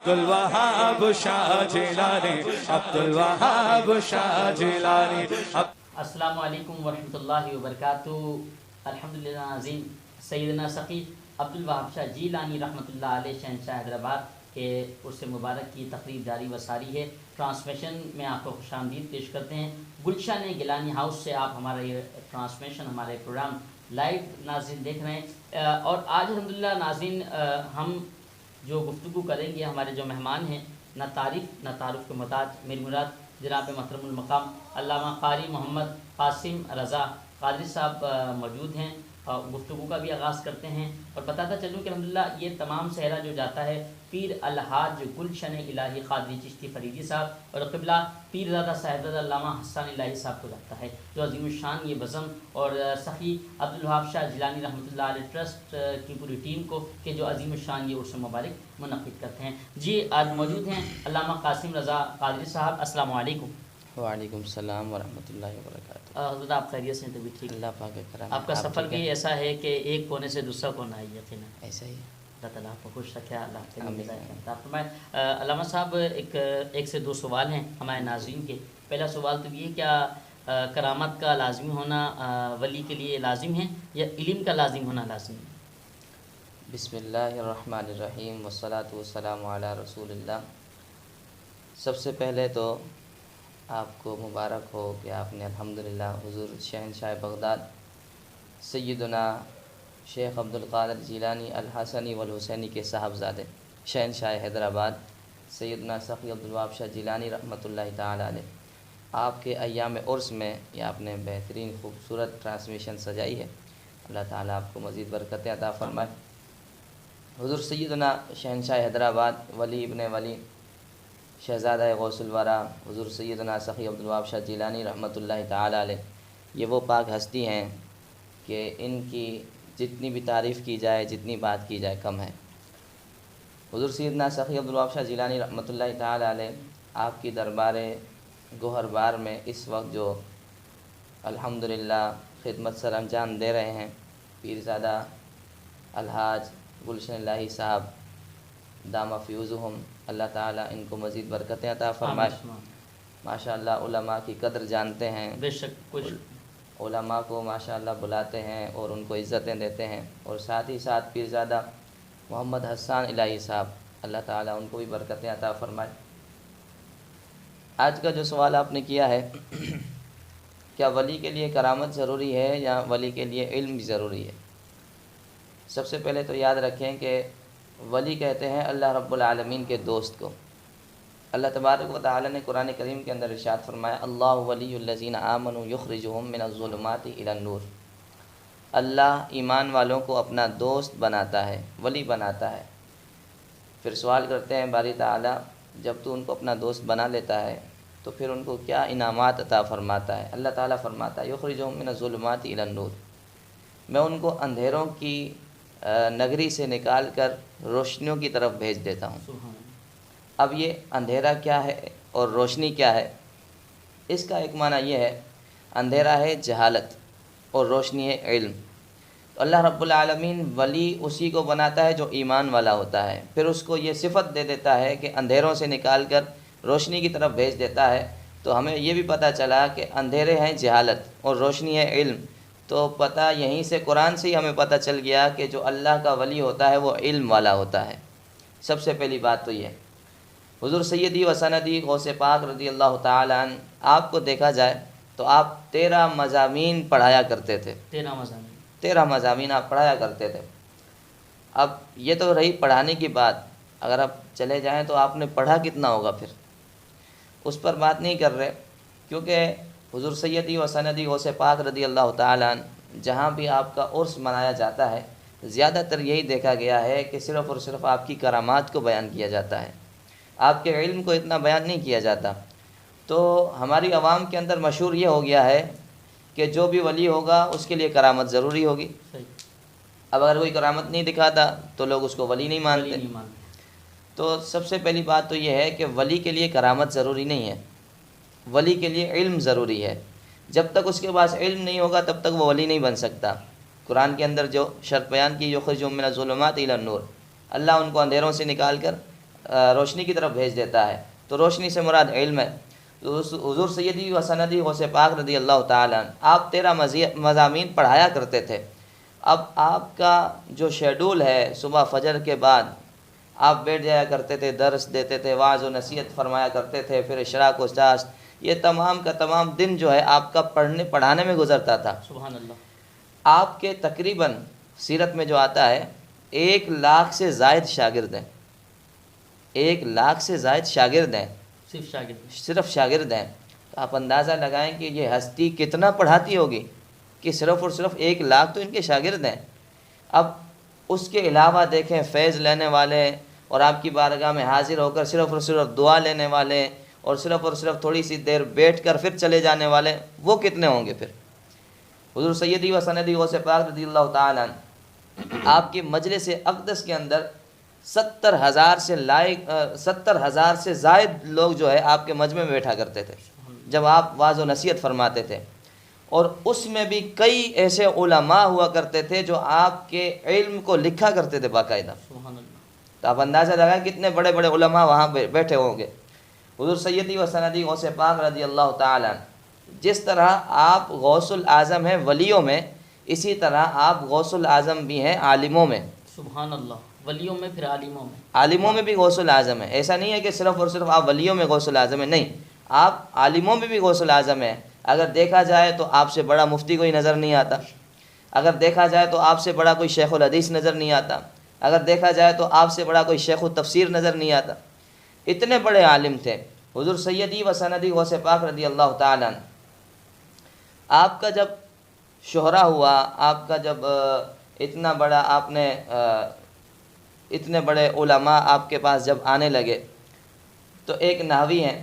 عبدالوہاب شاہ جیلانی، عبدالوہاب شاہ جیلانی۔ السلام علیکم ورحمۃ اللہ وبرکاتہ۔ الحمدللہ ناظرین، سیدنا سقی عبدالوہاب شاہ جیلانی رحمۃ اللہ علیہ شہنشاہ حیدرآباد کے عرس مبارک کی تقریب جاری و ساری ہے۔ ٹرانسمیشن میں آپ کو خوش آمدید پیش کرتے ہیں۔ گلشن گیلانی ہاؤس سے آپ ہمارا یہ ٹرانسمیشن، ہمارے پروگرام لائیو ناظرین دیکھ رہے ہیں، اور آج الحمدللہ ناظرین ہم جو گفتگو کریں گے، ہمارے جو مہمان ہیں، نہ تعریف نہ تعارف کے محتاج، میری مراد جناب محترم المقام علامہ قاری محمد قاسم رضا قادری صاحب موجود ہیں، اور گفتگو کا بھی آغاز کرتے ہیں۔ اور بتاتا چلوں کہ الحمدللہ یہ تمام صحرا جو جاتا ہے پیر الحاج گلشن الہی قادری چشتی فریدی صاحب اور قبلہ پیر زادہ صاحبزادہ علامہ حسان الہی صاحب کو جاتا ہے، جو عظیم الشان یہ بزم اور سخی عبدالوہاب شاہ جیلانی رحمۃ اللہ علیہ ٹرسٹ کی پوری ٹیم کو کہ جو عظیم الشان یہ عرس مبارک منعقد کرتے ہیں۔ جی آج موجود ہیں علامہ قاسم رضا قادری صاحب۔ السلام علیکم۔ وعلیکم السلام ورحمۃ اللہ وبرکاتہ۔ حضرت آپ خیریت سے طبیعت ٹھیک؟ اللہ پاک کرم۔ آپ کا سفر بھی ایسا ہے کہ ایک کونے سے دوسرا کونا ہے، یقیناً ایسا ہی اللہ تعالیٰ آپ کو خوش رکھے، اللہ آپ کے لیے عطا فرمائے۔ علامہ صاحب ایک سے دو سوال ہیں ہمارے ناظرین کے۔ پہلا سوال تو یہ، کیا کرامت کا لازمی ہونا ولی کے لیے لازم ہے یا علم کا لازم ہونا لازم ہے؟ بسم اللہ الرحمن الرحیم والصلاۃ والسلام علی رسول اللہ۔ سب سے پہلے تو آپ کو مبارک ہو کہ آپ نے الحمدللہ حضور شہنشاہ بغداد سیدنا شیخ عبدالقادر جیلانی الحسنی والحسینی کے صاحبزادے شہنشاہ حیدرآباد سیدنا سخی عبدالوہاب شاہ جیلانی رحمۃ اللہ تعالی علیہ، آپ کے ایام عرس میں یہ آپ نے بہترین خوبصورت ٹرانسمیشن سجائی ہے۔ اللہ تعالیٰ آپ کو مزید برکتیں عطا فرمائے۔ حضور سیدنا شہنشاہ حیدرآباد ولی ابن ولی شہزادہ غوث الورا حضور سیدنا سخی عبدالوہاب شاہ جیلانی رحمۃ اللہ تعالی علیہ، یہ وہ پاک ہستی ہیں کہ ان کی جتنی بھی تعریف کی جائے، جتنی بات کی جائے کم ہے۔ حضور سیدنا سخی عبدالوہاب شاہ جیلانی رحمۃ اللہ تعالی علیہ آپ کی دربار گوہر بار میں اس وقت جو الحمدللہ خدمت سر انجام دے رہے ہیں، پیرزادہ الحاج گلشن الہی صاحب دامہ فیوزہم، اللہ تعالیٰ ان کو مزید برکتیں عطا فرمائے۔ ماشاءاللہ علماء کی قدر جانتے ہیں، بے شک کچھ علماء کو ماشاءاللہ بلاتے ہیں اور ان کو عزتیں دیتے ہیں، اور ساتھ ہی ساتھ پیرزادہ محمد حسان الہی صاحب، اللہ تعالیٰ ان کو بھی برکتیں عطا فرمائے۔ آج کا جو سوال آپ نے کیا ہے، کیا ولی کے لیے کرامت ضروری ہے یا ولی کے لیے علم بھی ضروری ہے؟ سب سے پہلے تو یاد رکھیں کہ ولی کہتے ہیں اللہ رب العالمین کے دوست کو۔ اللہ تبارک و تعالی نے قرآن کریم کے اندر ارشاد فرمایا، اللہ ولی الذین آمنوا یخرجہم من الظلمات الی النور۔ اللہ ایمان والوں کو اپنا دوست بناتا ہے، ولی بناتا ہے۔ پھر سوال کرتے ہیں باری تعالیٰ، جب تو ان کو اپنا دوست بنا لیتا ہے تو پھر ان کو کیا انعامات عطا فرماتا ہے؟ اللہ تعالیٰ فرماتا ہے یخرجہم من الظلمات الی النور، میں ان کو اندھیروں کی نگری سے نکال کر روشنیوں کی طرف بھیج دیتا ہوں۔ اب یہ اندھیرا کیا ہے اور روشنی کیا ہے؟ اس کا ایک معنی یہ ہے، اندھیرا ہے جہالت اور روشنی ہے علم۔ تو اللہ رب العالمین ولی اسی کو بناتا ہے جو ایمان والا ہوتا ہے، پھر اس کو یہ صفت دے دیتا ہے کہ اندھیروں سے نکال کر روشنی کی طرف بھیج دیتا ہے۔ تو ہمیں یہ بھی پتہ چلا کہ اندھیرے ہیں جہالت اور روشنی ہے علم، تو پتہ یہیں سے قرآن سے ہی ہمیں پتہ چل گیا کہ جو اللہ کا ولی ہوتا ہے وہ علم والا ہوتا ہے۔ سب سے پہلی بات تو یہ، حضور سیدی و سندی غوث پاک رضی اللہ تعالیٰ عنہ، آپ کو دیکھا جائے تو آپ 13 مضامین پڑھایا کرتے تھے۔ 13 مضامین آپ پڑھایا کرتے تھے۔ اب یہ تو رہی پڑھانے کی بات، اگر آپ چلے جائیں تو آپ نے پڑھا کتنا ہوگا، پھر اس پر بات نہیں کر رہے، کیونکہ حضور سیدی و سندی غوث پاک رضی اللہ تعالیٰ عنہ جہاں بھی آپ کا عرس منایا جاتا ہے، زیادہ تر یہی دیکھا گیا ہے کہ صرف اور صرف آپ کی کرامات کو بیان کیا جاتا ہے، آپ کے علم کو اتنا بیان نہیں کیا جاتا۔ تو ہماری عوام کے اندر مشہور یہ ہو گیا ہے کہ جو بھی ولی ہوگا اس کے لیے کرامت ضروری ہوگی۔ اب اگر کوئی کرامت نہیں دکھاتا تو لوگ اس کو ولی نہیں مانتے۔ تو سب سے پہلی بات تو یہ ہے کہ ولی کے لیے کرامت ضروری نہیں ہے، ولی کے لیے علم ضروری ہے۔ جب تک اس کے پاس علم نہیں ہوگا تب تک وہ ولی نہیں بن سکتا۔ قرآن کے اندر جو شرط بیان کی یخرجہم من الظلمات الی النور، اللہ ان کو اندھیروں سے نکال کر روشنی کی طرف بھیج دیتا ہے۔ تو روشنی سے مراد علم ہے۔ تو حضور سیدی و سندی غوث پاک رضی اللہ تعالیٰ عنہ آپ 13 مضامین پڑھایا کرتے تھے۔ اب آپ کا جو شیڈول ہے، صبح فجر کے بعد آپ بیٹھ جایا کرتے تھے، درس دیتے تھے، واعظ و نصیحت فرمایا کرتے تھے، پھر اشراق و چاشت، یہ تمام کا تمام دن جو ہے آپ کا پڑھانے میں گزرتا تھا۔ سبحان اللہ۔ آپ کے تقریباً سیرت میں جو آتا ہے 1 لاکھ سے زائد شاگرد ہیں، 1 لاکھ سے زائد شاگرد ہیں، صرف شاگرد ہیں۔ تو آپ اندازہ لگائیں کہ یہ ہستی کتنا پڑھاتی ہوگی کہ صرف اور صرف 1 لاکھ تو ان کے شاگرد ہیں۔ اب اس کے علاوہ دیکھیں فیض لینے والے اور آپ کی بارگاہ میں حاضر ہو کر صرف اور صرف دعا لینے والے اور صرف تھوڑی سی دیر بیٹھ کر پھر چلے جانے والے، وہ کتنے ہوں گے پھر؟ حضور سیدی و سندی غوث پاک رضی اللہ تعالیٰ عنہ آپ کی مجلس اقدس کے اندر 70,000 سے زائد لوگ جو ہے آپ کے مجمع میں بیٹھا کرتے تھے جب آپ واعظ و نصیحت فرماتے تھے، اور اس میں بھی کئی ایسے علماء ہوا کرتے تھے جو آپ کے علم کو لکھا کرتے تھے باقاعدہ۔ تو آپ اندازہ لگائیں کتنے بڑے بڑے علماء وہاں بیٹھے ہوں گے۔ حضور سیدی و سندی غوث پاک رضی اللہ تعالیٰ عنہ جس طرح آپ غوث الاعظم ہیں ولیوں میں، اسی طرح آپ غوث الاعظم بھی ہیں عالموں میں۔ سبحان اللہ۔ ولیوں میں پھر عالموں میں، عالموں میں بھی غوث الاعظم ہے۔ ایسا نہیں ہے کہ صرف اور صرف آپ ولیوں میں غوث الاعظم ہیں، نہیں، آپ عالموں میں بھی غوث الاعظم ہیں۔ اگر دیکھا جائے تو آپ سے بڑا مفتی کوئی نظر نہیں آتا، اگر دیکھا جائے تو آپ سے بڑا کوئی شیخ الحدیث نظر نہیں آتا، اگر دیکھا جائے تو آپ سے بڑا کوئی شیخ التفسیر نظر نہیں آتا۔ اتنے بڑے عالم تھے حضور سیدی و سندی غوث پاک رضی اللہ تعالیٰ عنہ۔ آپ کا جب شہرہ ہوا، آپ کا جب اتنا بڑا آپ نے اتنے بڑے علماء آپ کے پاس جب آنے لگے، تو ایک نحوی ہیں،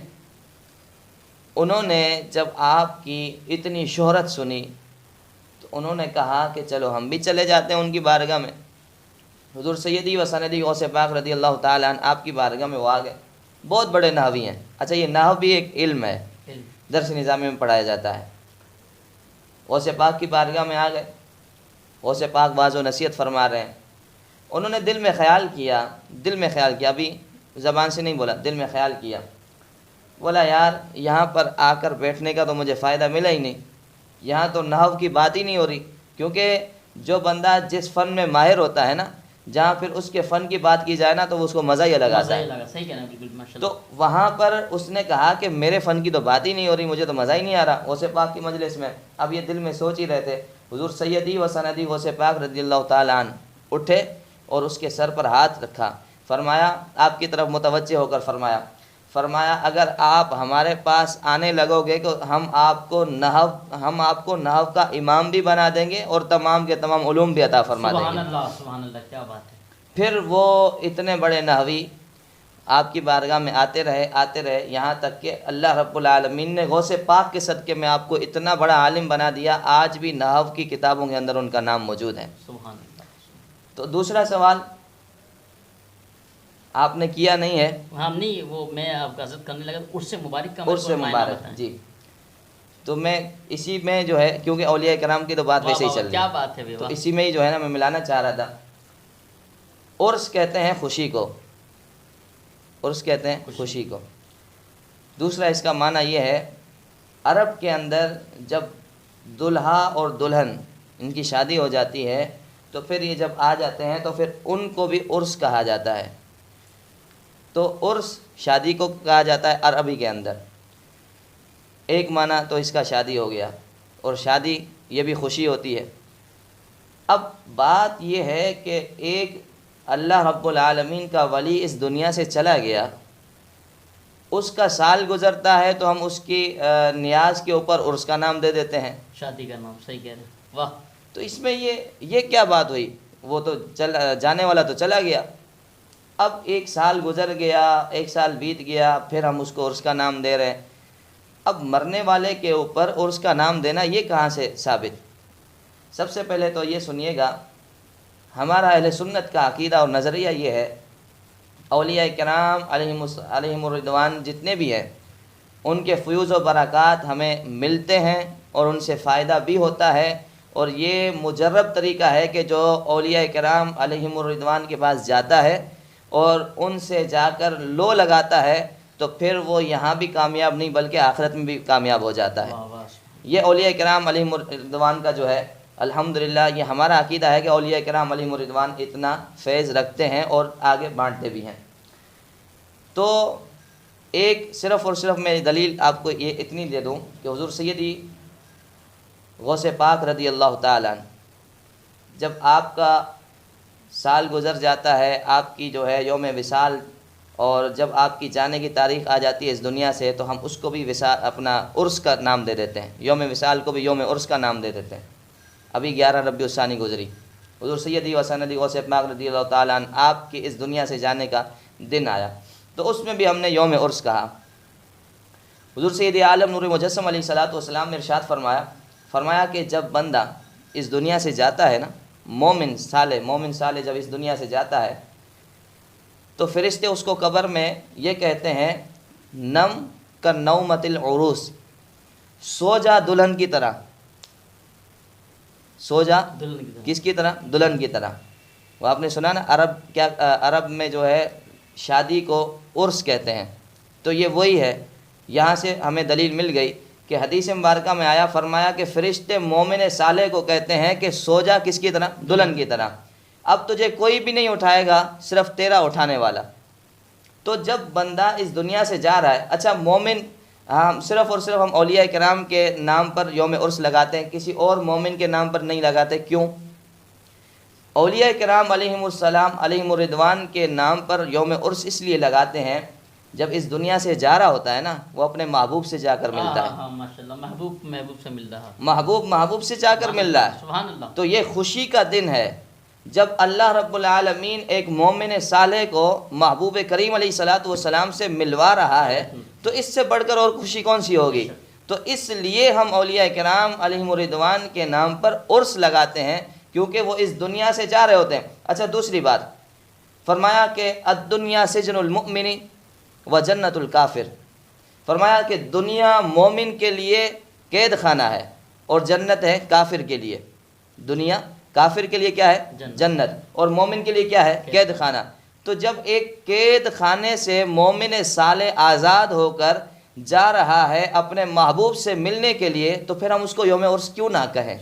انہوں نے جب آپ کی اتنی شہرت سنی تو انہوں نے کہا کہ چلو ہم بھی چلے جاتے ہیں ان کی بارگاہ میں۔ حضور سیدی و سندی غوث پاک رضی اللہ تعالیٰ عنہ آپ کی بارگاہ میں وہ آ گئے۔ بہت بڑے نحوی ہیں۔ اچھا، یہ نحو بھی ایک علم ہے، درس نظامی میں پڑھایا جاتا ہے۔ غوث پاک کی بارگاہ میں آ گئے، غوث پاک واعظ و نصیحت فرما رہے ہیں۔ انہوں نے دل میں خیال کیا، ابھی زبان سے نہیں بولا، دل میں خیال کیا، بولا یار یہاں پر آ کر بیٹھنے کا تو مجھے فائدہ ملا ہی نہیں، یہاں تو نحو کی بات ہی نہیں ہو رہی، کیونکہ جو بندہ جس فن میں ماہر ہوتا ہے نا، جہاں پھر اس کے فن کی بات کی جائے نا تو اس کو مزہ ہی الگ آتا ہے۔ صحیح کہنا، بالکل ماشاءاللہ۔ تو وہاں پر اس نے کہا کہ میرے فن کی تو بات ہی نہیں ہو رہی، مجھے تو مزہ ہی نہیں آ رہا غوث پاک کی مجلس میں۔ اب یہ دل میں سوچ ہی رہے تھے، حضور سیدی و سندی غوث پاک رضی اللہ تعالیٰ عنہ اٹھے اور اس کے سر پر ہاتھ رکھا، فرمایا، آپ کی طرف متوجہ ہو کر فرمایا اگر آپ ہمارے پاس آنے لگو گے تو ہم آپ کو نحو کا امام بھی بنا دیں گے اور تمام کے تمام علوم بھی عطا فرما دیں گے۔ سبحان اللہ، سبحان اللہ، کیا بات ہے۔ پھر وہ اتنے بڑے نحوی آپ کی بارگاہ میں آتے رہے یہاں تک کہ اللہ رب العالمین نے غوث پاک کے صدقے میں آپ کو اتنا بڑا عالم بنا دیا، آج بھی نحو کی کتابوں کے اندر ان کا نام موجود ہے۔ سبحان اللہ۔ تو دوسرا سوال آپ نے کیا نہیں ہے، ہم نہیں، وہ میں آپ کا عزت کرنے لگا، عرس سے مبارک کا عرس سے مبارک، جی، تو میں اسی میں جو ہے، کیونکہ اولیاء کرام کی تو بات ویسے ہی چل رہی ہے، کیا بات ہے، تو اسی میں ہی جو ہے نا میں ملانا چاہ رہا تھا۔ عرس کہتے ہیں خوشی کو، عرس کہتے ہیں خوشی کو۔ دوسرا اس کا معنی یہ ہے، عرب کے اندر جب دلہا اور دلہن ان کی شادی ہو جاتی ہے تو پھر یہ جب آ جاتے ہیں تو پھر ان کو بھی عرس کہا جاتا ہے۔ تو عرس شادی کو کہا جاتا ہے عربی کے اندر، ایک معنی تو اس کا شادی ہو گیا، اور شادی یہ بھی خوشی ہوتی ہے۔ اب بات یہ ہے کہ ایک اللہ رب العالمین کا ولی اس دنیا سے چلا گیا، اس کا سال گزرتا ہے تو ہم اس کی نیاز کے اوپر عرس کا نام دے دیتے ہیں، شادی کا نام، صحیح کہہ رہے ہیں، واہ۔ تو اس میں یہ کیا بات ہوئی؟ وہ تو جانے والا تو چلا گیا، اب 1 سال گزر گیا، 1 سال بیت گیا، پھر ہم اس کو عرس کا نام دے رہے ہیں۔ اب مرنے والے کے اوپر عرس کا نام دینا یہ کہاں سے ثابت؟ سب سے پہلے تو یہ سنیے گا، ہمارا اہل سنت کا عقیدہ اور نظریہ یہ ہے، اولیاء کرام علیہم الرضوان جتنے بھی ہیں ان کے فیوز و برکات ہمیں ملتے ہیں اور ان سے فائدہ بھی ہوتا ہے، اور یہ مجرب طریقہ ہے کہ جو اولیاء کرام علیہم الرضوان کے پاس جاتا ہے اور ان سے جا کر لو لگاتا ہے تو پھر وہ یہاں بھی کامیاب نہیں بلکہ آخرت میں بھی کامیاب ہو جاتا ہے۔ واہ واہ، یہ اولیاء کرام علیہم الرضوان کا جو ہے الحمدللہ یہ ہمارا عقیدہ ہے کہ اولیاء کرام علیہم الرضوان اتنا فیض رکھتے ہیں اور آگے بانٹتے بھی ہیں۔ تو ایک صرف اور صرف میں دلیل آپ کو یہ اتنی دے دوں کہ حضور سیدی غوث پاک رضی اللہ تعالیٰ عنہ جب آپ کا سال گزر جاتا ہے، آپ کی جو ہے یوم وصال، اور جب آپ کی جانے کی تاریخ آ جاتی ہے اس دنیا سے، تو ہم اس کو بھی وصال اپنا عرس کا نام دے دیتے ہیں، یوم وصال کو بھی یوم عرس کا نام دے دیتے ہیں۔ ابھی 11 ربیع الثانی گزری، حضور سیدی و سندی غوث پاک رضی اللہ تعالیٰ عنہ آپ کی اس دنیا سے جانے کا دن آیا، تو اس میں بھی ہم نے یوم عرس کہا۔ حضور سیدی عالم نور مجسم علیہ الصلوۃ والسلام نے ارشاد فرمایا کہ جب بندہ اس دنیا سے جاتا ہے نا، مومن صالح جب اس دنیا سے جاتا ہے تو فرشتے اس کو قبر میں یہ کہتے ہیں، نم کا نومت العروس، سو جا دلہن کی طرح، سو جا دلہن کی طرح۔ کس کی طرح؟ دلہن کی طرح۔ وہ آپ نے سنا نا، عرب میں جو ہے شادی کو عرس کہتے ہیں، تو یہ وہی ہے۔ یہاں سے ہمیں دلیل مل گئی کہ حدیث مبارکہ میں آیا، فرمایا کہ فرشتے مومن صالح کو کہتے ہیں کہ سو جا کس کی طرح؟ دلہن کی طرح، اب تجھے کوئی بھی نہیں اٹھائے گا، صرف تیرا اٹھانے والا۔ تو جب بندہ اس دنیا سے جا رہا ہے، اچھا مومن، ہم صرف اور صرف ہم اولیاء کرام کے نام پر یوم عرس لگاتے ہیں، کسی اور مومن کے نام پر نہیں لگاتے، کیوں؟ اولیاء کرام علیہم السلام علیہم الرضوان کے نام پر یوم عرس اس لیے لگاتے ہیں، جب اس دنیا سے جا رہا ہوتا ہے نا، وہ اپنے محبوب سے جا کر ملتا ہے، ہاں ماشاءاللہ، محبوب سے مل رہا، محبوب سے جا کر مل رہا ہے۔ سبحان اللہ۔ تو یہ خوشی کا دن ہے جب اللہ رب العالمین ایک مومن صالح کو محبوب کریم علیہ الصلوۃ والسلام سے ملوا رہا ہے، تو اس سے بڑھ کر اور خوشی کون سی ہوگی؟ تو اس لیے ہم اولیاء کرام علیہم الرضوان کے نام پر عرس لگاتے ہیں، کیونکہ وہ اس دنیا سے جا رہے ہوتے ہیں۔ اچھا دوسری بات فرمایا کہ الدنیا سجن المؤمن و جنت الکافر، فرمایا کہ دنیا مومن کے لیے قید خانہ ہے اور جنت ہے کافر کے لیے۔ دنیا کافر کے لیے کیا ہے؟ جنت، اور مومن کے لیے کیا ہے؟ قید خانہ۔ تو جب ایک قید خانے سے مومن صالح آزاد ہو کر جا رہا ہے اپنے محبوب سے ملنے کے لیے، تو پھر ہم اس کو یوم عرس کیوں نہ کہیں؟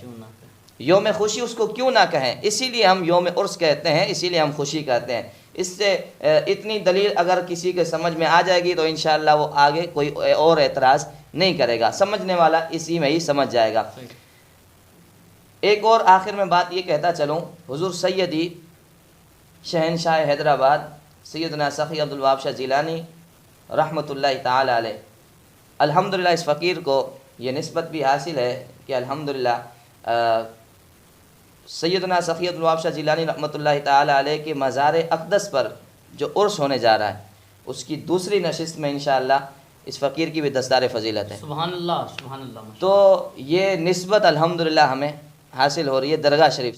یوم خوشی اس کو کیوں نہ کہیں؟ اسی لیے ہم یوم عرس کہتے ہیں، اسی لیے ہم خوشی کہتے ہیں۔ اس سے اتنی دلیل اگر کسی کے سمجھ میں آ جائے گی تو انشاءاللہ وہ آگے کوئی اور اعتراض نہیں کرے گا، سمجھنے والا اسی میں ہی سمجھ جائے گا۔ ایک اور آخر میں بات یہ کہتا چلوں، حضور سیدی شہنشاہ حیدرآباد سیدنا سخی عبدالوہاب شاہ جیلانی رحمۃ اللہ تعالی علیہ، الحمدللہ اس فقیر کو یہ نسبت بھی حاصل ہے کہ الحمدللہ سیدنا سخی عبدالوہاب شاہ جیلانی رحمۃ اللہ تعالی علیہ کے مزار اقدس پر جو عرس ہونے جا رہا ہے، اس کی دوسری نشست میں انشاءاللہ اس فقیر کی بھی دستار فضیلت ہے۔ سبحان اللہ، سبحان اللہ۔ تو یہ نسبت الحمدللہ ہمیں حاصل ہو رہی ہے درگاہ شریف۔